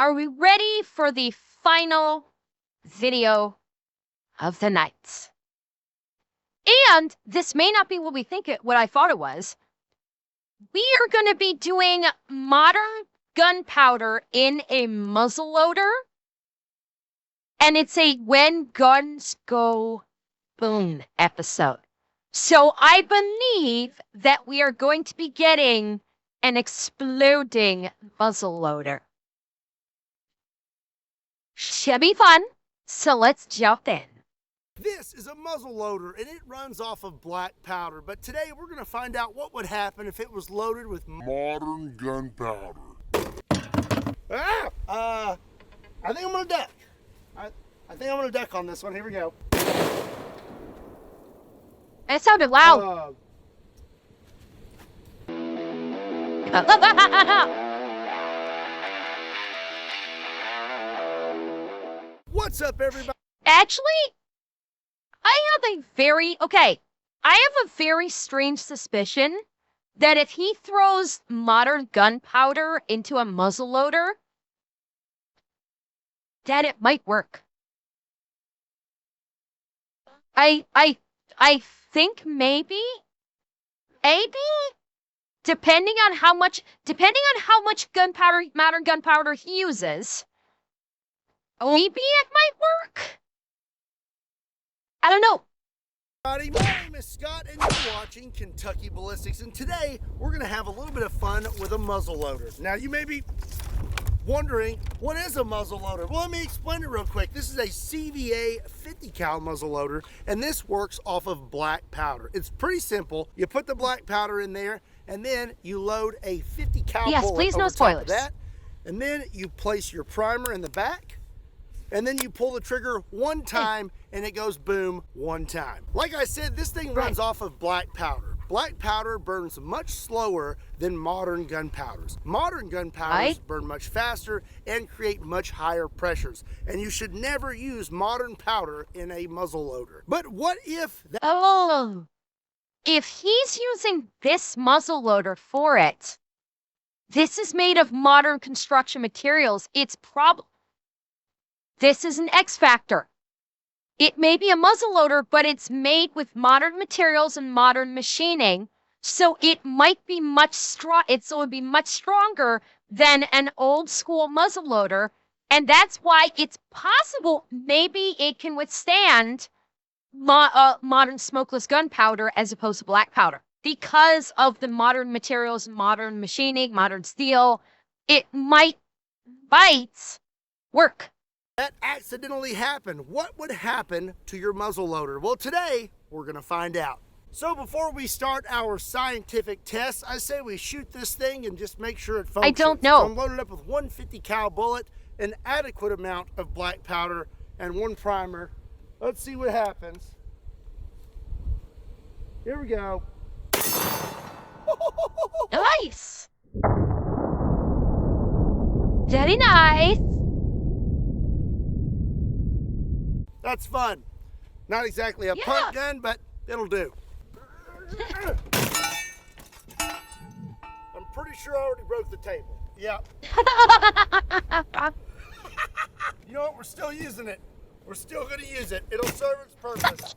Are we ready for the final video of the night? And this may not be what what I thought it was. We are going to be doing modern gunpowder in a muzzleloader. And it's a when guns go boom episode. So I believe that we are going to be getting an exploding muzzleloader. Should be fun, so let's jump in. This is a muzzle loader and it runs off of black powder, but today we're going to find out what would happen if it was loaded with modern gunpowder. I think I'm going to duck. I think I'm going to duck on this one. Here we go. It sounded loud. What's up, everybody? Actually, I have a very strange suspicion that if he throws modern gunpowder into a muzzleloader, that it might work. I think maybe, depending on how much gunpowder, modern gunpowder he uses, maybe it might work. I don't know. My name is Scott and you're watching Kentucky Ballistics, and today we're going to have a little bit of fun with a muzzle loader. Now you may be wondering, what is a muzzle loader? Well, let me explain it real quick. This is a CVA 50 cal muzzle loader, and this works off of black powder. It's pretty simple. You put the black powder in there, and then you load a 50 cal bullet please, no over top spoilers. of that, and then you place your primer in the back, and then you pull the trigger one time and it goes boom one time. Like I said, this thing runs off of black powder. Black powder burns much slower than modern gunpowders. Modern gunpowders burn much faster and create much higher pressures. And you should never use modern powder in a muzzle loader. But what if if he's using this muzzle loader for it, this is made of modern construction materials. This is an X factor. It may be a muzzleloader, but it's made with modern materials and modern machining, so it might be much stronger than an old school muzzleloader, and that's why it's possible maybe it can withstand modern smokeless gunpowder as opposed to black powder. Because of the modern materials, modern machining, modern steel, it might work. That accidentally happened. What would happen to your muzzle loader? Well, today we're going to find out. So before we start our scientific tests, I say we shoot this thing and just make sure it functions. I don't know. So I'm loaded up with 150 cal bullet, an adequate amount of black powder, and one primer. Let's see what happens. Here we go. Nice. Very nice. That's fun. Not exactly a pump gun, but it'll do. I'm pretty sure I already broke the table. Yeah. You know what? We're still using it. We're still going to use it. It'll serve its purpose.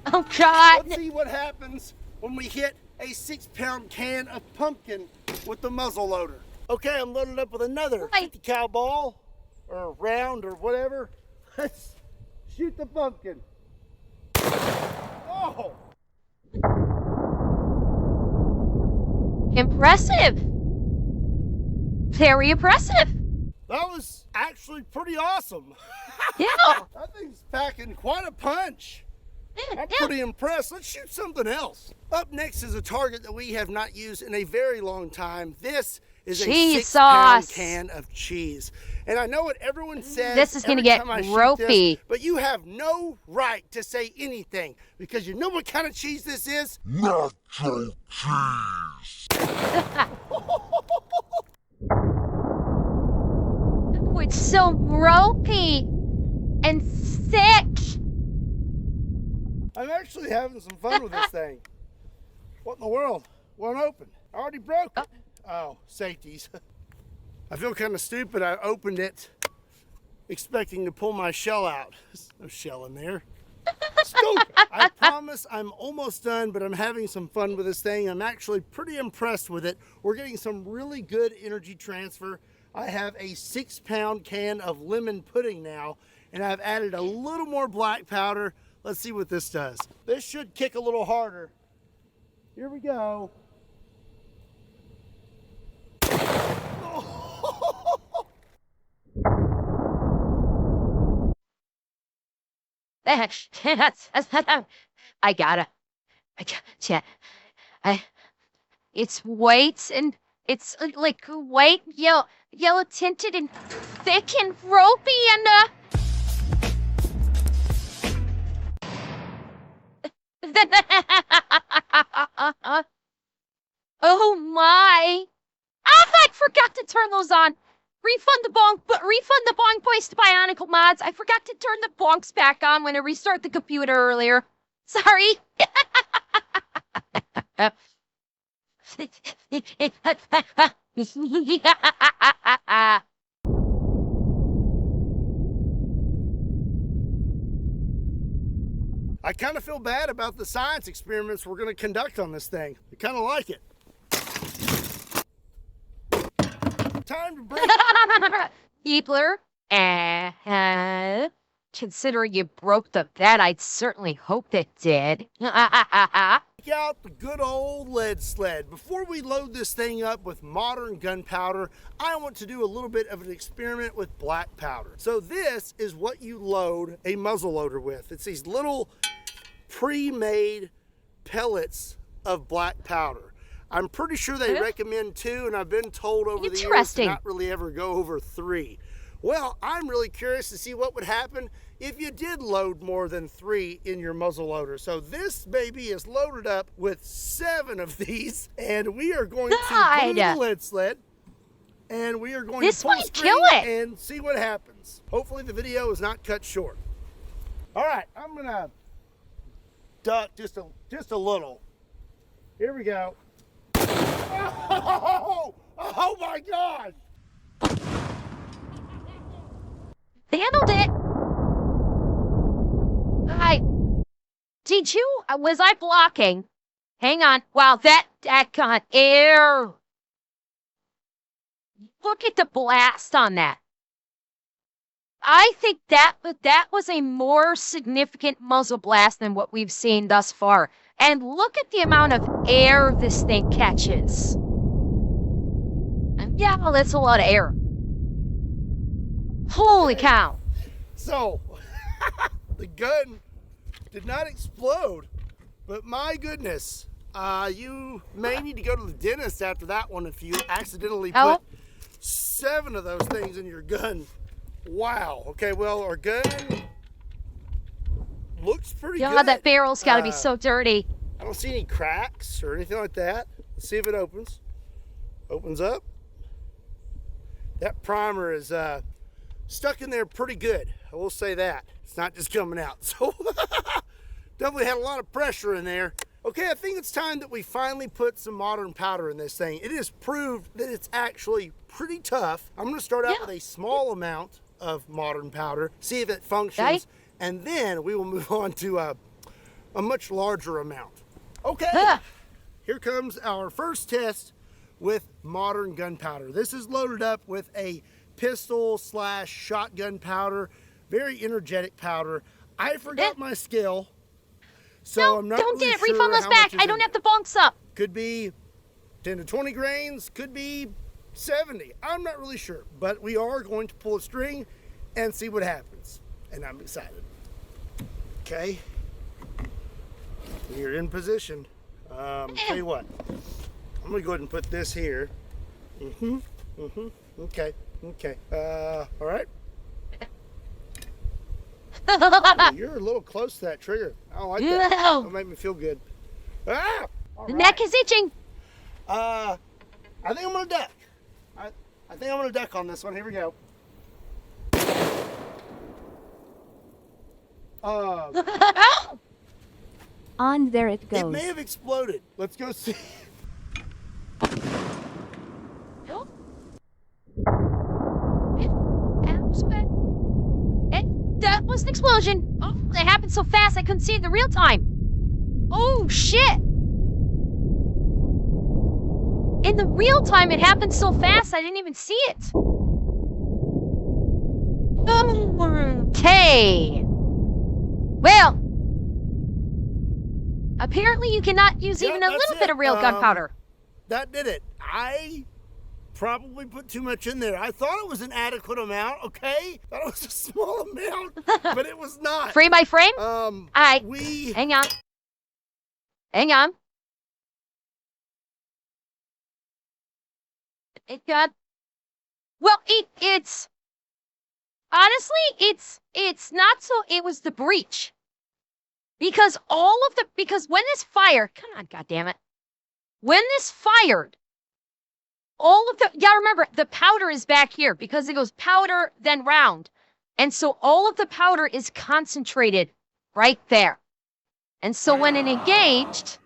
Oh, God. Let's see what happens when we hit a 6-pound can of pumpkin with the muzzle loader. Okay, I'm loaded up with another 50 cal ball or round or whatever. Let's shoot the pumpkin. Oh! Impressive. Very impressive. That was actually pretty awesome. Yeah. That thing's packing quite a punch. I'm pretty impressed. Let's shoot something else. Up next is a target that we have not used in a very long time. This is a 6-pound can of cheese. And I know what everyone says. This is going to get ropey. But you have no right to say anything, because you know what kind of cheese this is? Nacho cheese. Oh, it's so ropey and thick. I'm actually having some fun with this thing. What in the world? Won't open. Already broke it. Oh, safeties. I feel kind of stupid. I opened it expecting to pull my shell out. There's no shell in there. Stupid. I promise I'm almost done, but I'm having some fun with this thing. I'm actually pretty impressed with it. We're getting some really good energy transfer. I have a 6-pound can of lemon pudding now, and I've added a little more black powder. Let's see what this does. This should kick a little harder. Here we go. I gotta. Yeah. It's white and it's like white, yellow tinted and thick and ropey and oh my! Ah, I forgot to turn those on. Refund the bonk boys to Bionicle Mods. I forgot to turn the bonks back on when I restart the computer earlier. Sorry. I kind of feel bad about the science experiments we're going to conduct on this thing. I kind of like it. Time to break. Keebler, considering you broke the vat, I'd certainly hope it did. Take out the good old lead sled. Before we load this thing up with modern gunpowder, I want to do a little bit of an experiment with black powder. So this is what you load a muzzle loader with. It's these little pre-made pellets of black powder. I'm pretty sure they recommend 2, and I've been told over the years to not really ever go over 3. Well, I'm really curious to see what would happen if you did load more than 3 in your muzzle loader. So this baby is loaded up with 7 of these, and we are going to put in the lead sled, and we are going to pull the string and see what happens. Hopefully the video is not cut short. All right, I'm gonna duck just a little. Here we go. Oh my God! They handled it. Was I blocking? Hang on. Wow, that got air. Look at the blast on that. I think that was a more significant muzzle blast than what we've seen thus far. And look at the amount of air this thing catches. Yeah, well, that's a lot of air. Holy cow. So, the gun did not explode, but my goodness, you may need to go to the dentist after that one if you accidentally put 7 of those things in your gun. Wow. Okay, well, our gun looks pretty good. Yeah, that barrel's got to be so dirty. I don't see any cracks or anything like that. Let's see if it opens. Opens up. That primer is stuck in there pretty good. I will say that. It's not just coming out. So definitely had a lot of pressure in there. Okay, I think it's time that we finally put some modern powder in this thing. It is proved that it's actually pretty tough. I'm going to start out with a small amount of modern powder, see if it functions, and then we will move on to a much larger amount. Okay, here comes our first test with modern gunpowder. This is loaded up with a pistol / shotgun powder, very energetic powder. I forgot my scale, so I'm not don't really get it. sure Refund those how back. much is I don't in have there. the bonks up. Could be 10 to 20 grains, could be 70. I'm not really sure, but we are going to pull a string and see what happens, and I'm excited. Okay, we're in position. Tell you what, I'm gonna go ahead and put this here. Okay. All right. You're a little close to that trigger. I don't like that. That'll make me feel good. Ah! The neck is itching. I think I'm gonna duck. I think I'm gonna duck on this one. Here we go. On there it goes. It may have exploded. Let's go see. was an explosion. Oh, it happened so fast I couldn't see it in the real time. Oh, shit. In the real time, it happened so fast I didn't even see it. Okay. Well, apparently you cannot use even a little bit of real gunpowder. That did it. I probably put too much in there. I thought it was an adequate amount, okay? I thought it was a small amount, but it was not. Frame by frame? Hang on. Hang on. It got... Well, it's... Honestly, it's not so... It was the breach. Because because when this fired... Come on, goddammit. When this fired, remember, the powder is back here because it goes powder, then round. And so all of the powder is concentrated right there. And so when it engaged,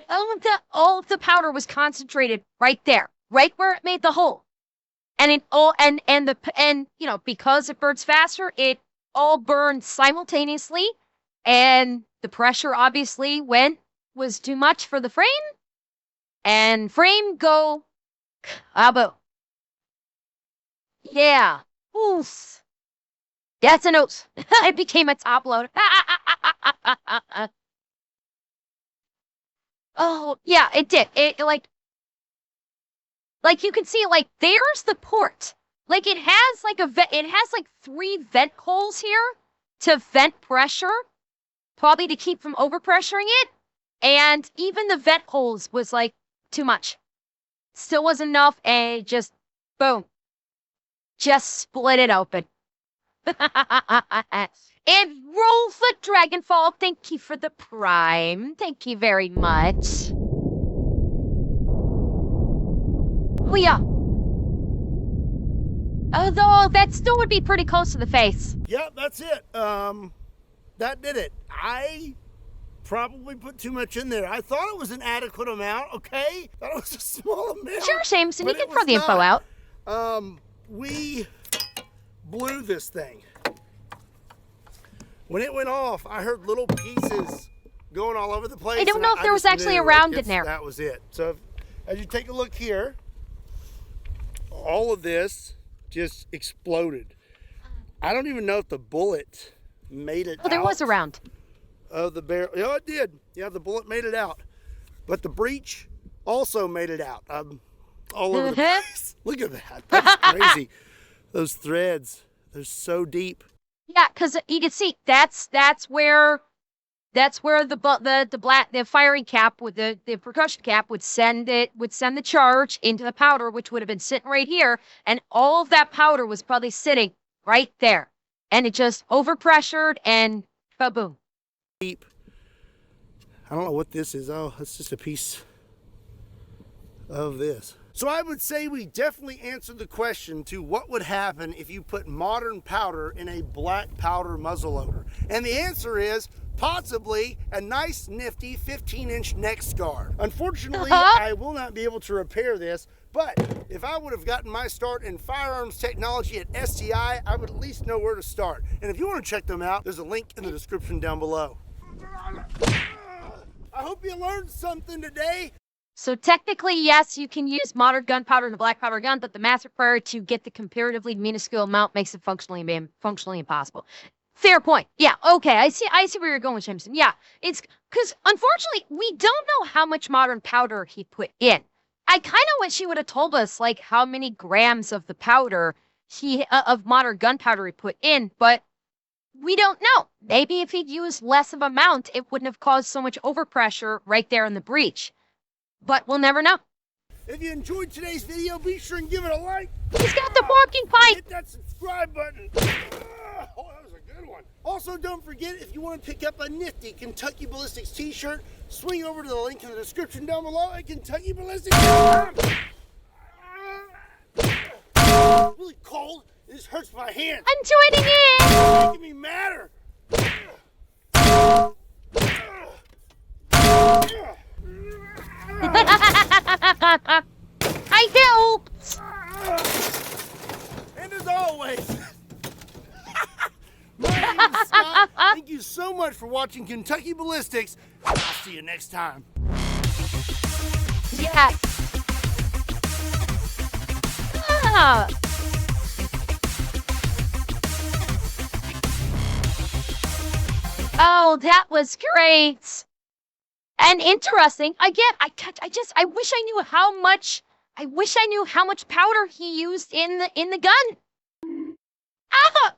all of the powder was concentrated right there, right where it made the hole. And because it burns faster, it all burned simultaneously, and the pressure obviously was too much for the frame, and frame go abo. Yeah. Oof. That's a nose. It became a top loader. Oh, yeah, it did. It like you can see, like, there's the port. Like, it has like it has like 3 vent holes here to vent pressure, probably to keep from overpressuring it. And even the vent holes was like too much. Still wasn't enough, and just boom. Just split it open. And Rollfoot Dragonfall, thank you for the prime. Thank you very much. Oh yeah. Although that still would be pretty close to the face. Yep, that's it. That did it. I probably put too much in there. I thought it was an adequate amount, okay? I thought it was a small amount. Sure, Jameson, you can throw the info out. We blew this thing. When it went off, I heard little pieces going all over the place. I don't know if there was actually a round in there. That was it. So as you take a look here, all of this just exploded. I don't even know if the bullet made it out. Oh, there was a round. Of the barrel. Yeah, it did. Yeah, the bullet made it out. But the breech also made it out. All over the place. Look at that. That's crazy. Those threads, they're so deep. Yeah, because you can see that's where the firing cap with the percussion cap would send the charge into the powder, which would have been sitting right here, and all of that powder was probably sitting right there, and it just overpressured and kaboom. Deep. I don't know what this is. Oh, it's just a piece of this. So I would say we definitely answered the question to what would happen if you put modern powder in a black powder muzzleloader. And the answer is possibly a nice nifty 15-inch neck scar. Unfortunately, I will not be able to repair this, but if I would have gotten my start in firearms technology at STI, I would at least know where to start. And if you want to check them out, there's a link in the description down below. I hope you learned something today. So technically, yes, you can use modern gunpowder in a black powder gun, but the mass required to get the comparatively minuscule amount makes it functionally impossible. Fair point. Yeah, okay, I see where you're going, Jameson. Yeah, it's because unfortunately we don't know how much modern powder he put in. I kind of wish he would have told us like how many grams of the powder of modern gunpowder he put in, but we don't know. Maybe if he'd used less of amount, it wouldn't have caused so much overpressure right there in the breech. But we'll never know. If you enjoyed today's video, be sure and give it a like. He's got the barking pipe. Hit that subscribe button. Oh, that was a good one. Also, don't forget, if you want to pick up a nifty Kentucky Ballistics t-shirt, swing over to the link in the description down below at KentuckyBallistics.com. It's really cold. It just hurts my hand. I'm joining in. It's making me madder. I helped! much for watching Kentucky Ballistics. I'll see you next time. Yeah. Ah. Oh, that was great. And interesting. Again, I wish I knew how much powder he used in the gun. Ah!